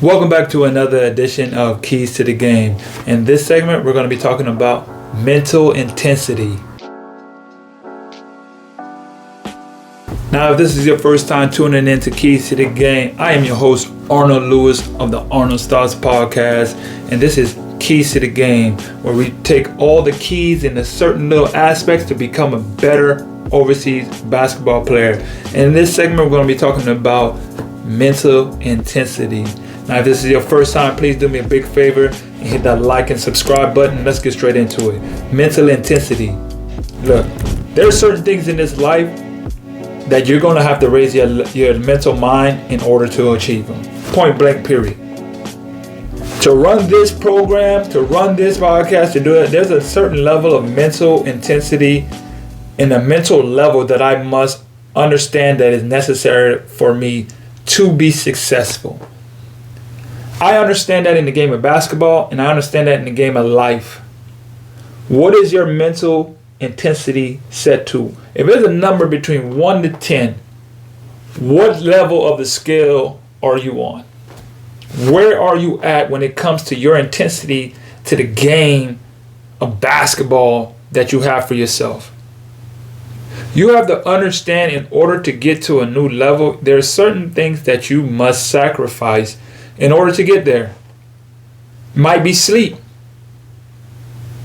Welcome back to another edition of Keys to the Game. In this segment, we're going to be talking about mental intensity. Now, if this is your first time tuning in to Keys to the Game, I am your host, Arnold Lewis of the Arnoldsthoughts podcast, and this is Keys to the Game, where we take all the keys in the certain little aspects to become a better overseas basketball player. And in this segment, we're going to be talking about mental intensity. Now, if this is your first time, please do me a big favor and hit that like and subscribe button. Let's get straight into it. Mental intensity. Look, there are certain things in this life that you're going to have to raise your mental mind in order to achieve them. Point blank, period. To run this program, to run this podcast, to do it, there's a certain level of mental intensity and a mental level that I must understand that is necessary for me to be successful. I understand that in the game of basketball, and I understand that in the game of life. What is your mental intensity set to? If there's a number between 1 to 10, what level of the scale are you on? Where are you at when it comes to your intensity to the game of basketball that you have for yourself? You have to understand, in order to get to a new level, there are certain things that you must sacrifice in order to get there. It might be sleep.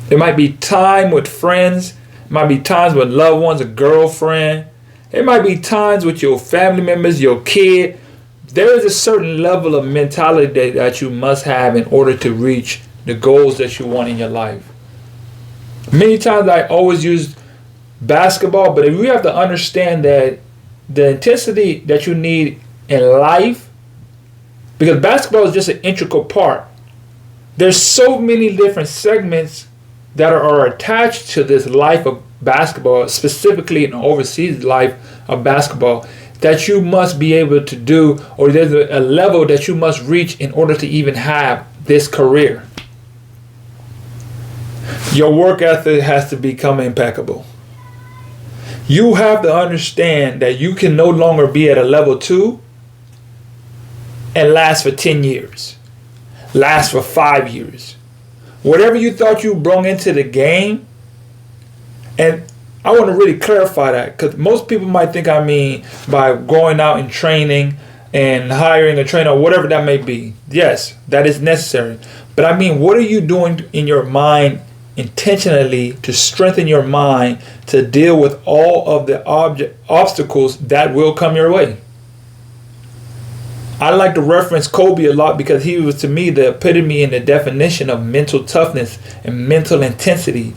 It might be time with friends. It might be times with loved ones, a girlfriend. It might be times with your family members, your kid. There is a certain level of mentality that you must have in order to reach the goals that you want in your life. Many times I always use basketball, but if you have to understand that the intensity that you need in life, because basketball is just an integral part. There's so many different segments that are attached to this life of basketball, specifically an overseas life of basketball, that you must be able to do, or there's a level that you must reach in order to even have this career. Your work ethic has to become impeccable. You have to understand that you can no longer be at a level 2 and last for 10 years, last for 5 years. Whatever you thought you brought into the game, and I want to really clarify that, because most people might think I mean by going out and training and hiring a trainer, whatever that may be. Yes, that is necessary. But I mean, what are you doing in your mind intentionally to strengthen your mind to deal with all of the obstacles that will come your way? I like to reference Kobe a lot because he was, to me, the epitome and the definition of mental toughness and mental intensity.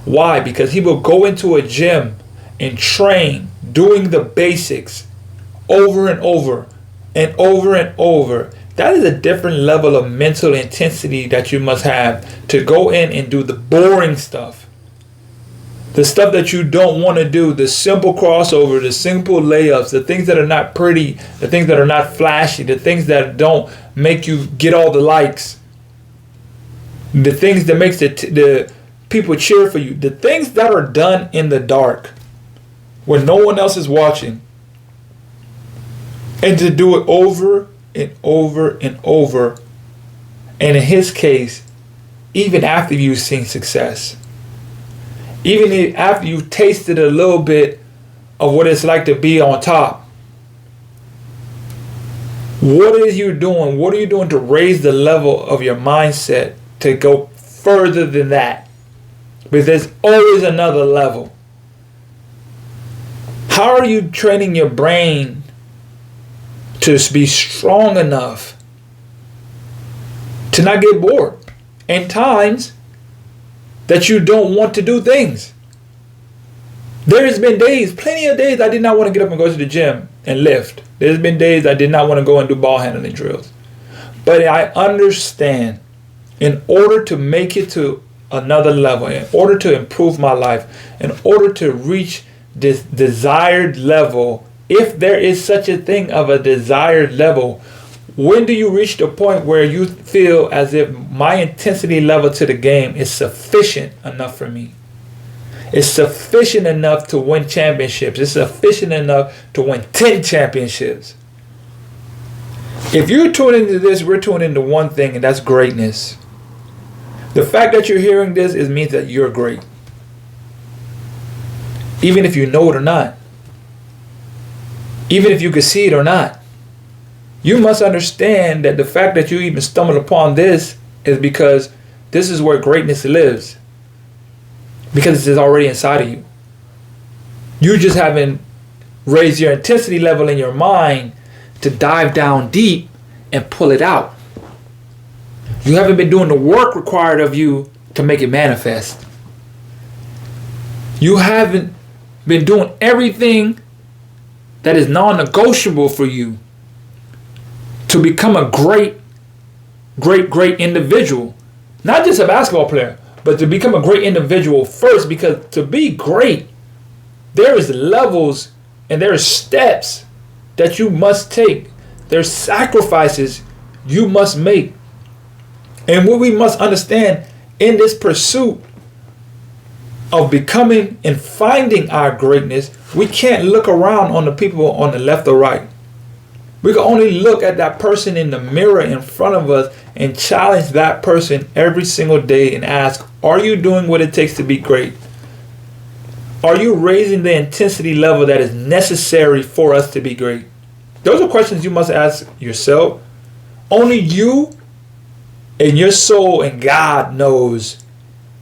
Why? Because he will go into a gym and train doing the basics over and over and over and over. That is a different level of mental intensity that you must have to go in and do the boring stuff. The stuff that you don't want to do, the simple crossover, the simple layups, the things that are not pretty, the things that are not flashy, the things that don't make you get all the likes, the things that makes the people cheer for you, the things that are done in the dark when no one else is watching, and to do it over and over and over, and in his case, even after you've seen success. Even after you've tasted a little bit of what it's like to be on top. What are you doing? What are you doing to raise the level of your mindset to go further than that? Because there's always another level. How are you training your brain to be strong enough to not get bored? In times that you don't want to do things. There has been days, plenty of days, I did not want to get up and go to the gym and lift. There's been days I did not want to go and do ball handling drills. But I understand, in order to make it to another level, in order to improve my life, in order to reach this desired level, if there is such a thing of a desired level, when do you reach the point where you feel as if my intensity level to the game is sufficient enough for me? It's sufficient enough to win championships. It's sufficient enough to win 10 championships. If you're tuning into this, we're tuning into one thing, and that's greatness. The fact that you're hearing this means that you're great. Even if you know it or not. Even if you can see it or not. You must understand that the fact that you even stumbled upon this is because this is where greatness lives. Because it's already inside of you. You just haven't raised your intensity level in your mind to dive down deep and pull it out. You haven't been doing the work required of you to make it manifest. You haven't been doing everything that is non-negotiable for you to become a great individual. Not just a basketball player, but to become a great individual first, because to be great, there is levels and there are steps that you must take. There's sacrifices you must make. And what we must understand in this pursuit of becoming and finding our greatness, we can't look around on the people on the left or right. We can only look at that person in the mirror in front of us and challenge that person every single day and ask, are you doing what it takes to be great? Are you raising the intensity level that is necessary for us to be great? Those are questions you must ask yourself. Only you and your soul and God knows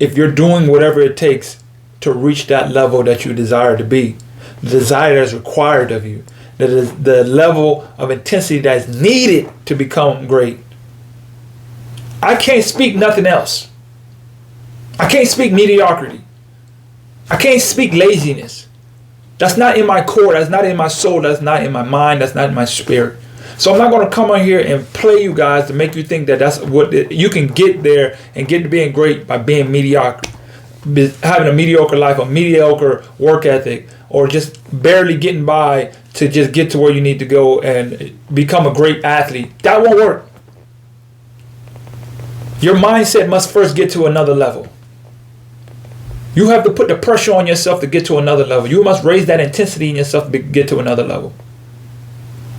if you're doing whatever it takes to reach that level that you desire to be. The desire that is required of you. The level of intensity that is needed to become great. I can't speak nothing else. I can't speak mediocrity. I can't speak laziness. That's not in my core. That's not in my soul. That's not in my mind. That's not in my spirit. So I'm not going to come on here and play you guys to make you think that that's what you can get there and get to being great by being mediocre. Having a mediocre life, a mediocre work ethic, or just barely getting by to just get to where you need to go and become a great athlete. That won't work. Your mindset must first get to another level. You have to put the pressure on yourself to get to another level. You must raise that intensity in yourself to get to another level.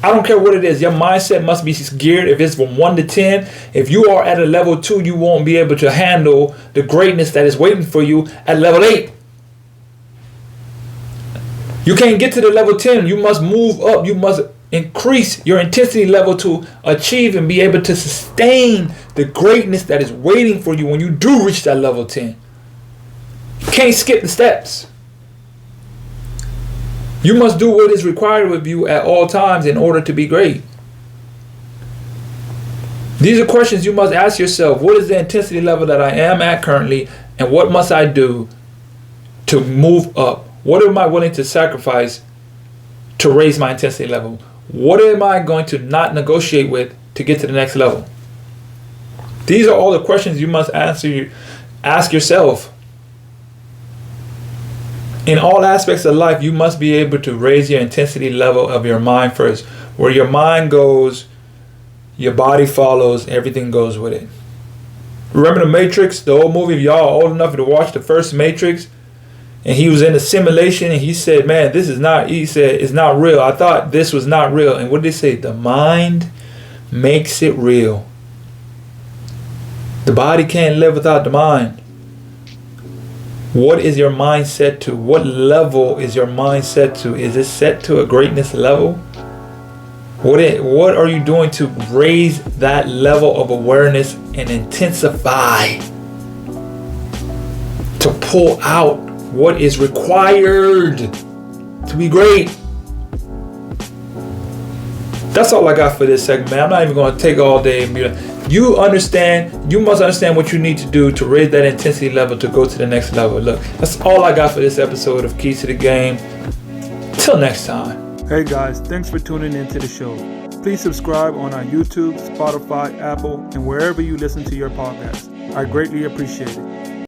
I don't care what it is. Your mindset must be geared. If it's from 1 to 10, if you are at a level 2, you won't be able to handle the greatness that is waiting for you at level 8. You can't get to the level 10. You must move up. You must increase your intensity level to achieve and be able to sustain the greatness that is waiting for you when you do reach that level 10. You can't skip the steps. You must do what is required of you at all times in order to be great. These are questions you must ask yourself. What is the intensity level that I am at currently, and what must I do to move up? What am I willing to sacrifice to raise my intensity level? What am I going to not negotiate with to get to the next level? These are all the questions you must ask yourself. In all aspects of life, you must be able to raise your intensity level of your mind first. Where your mind goes, your body follows, everything goes with it. Remember the Matrix, the old movie? If y'all are old enough to watch the first Matrix, and he was in a simulation, and he said, man, it's not real. I thought this was not real. And what did they say? The mind makes it real. The body can't live without the mind. What is your mind set to? What level is your mind set to? Is it set to a greatness level? What are you doing to raise that level of awareness and intensify to pull out what is required to be great? That's all I got for this segment, man. I'm not even going to take all day and be like, you must understand what you need to do to raise that intensity level to go to the next level. Look, that's all I got for this episode of Keys to the Game. Till next time. Hey guys, thanks for tuning into the show. Please subscribe on our YouTube, Spotify, Apple, and wherever you listen to your podcast. I greatly appreciate it.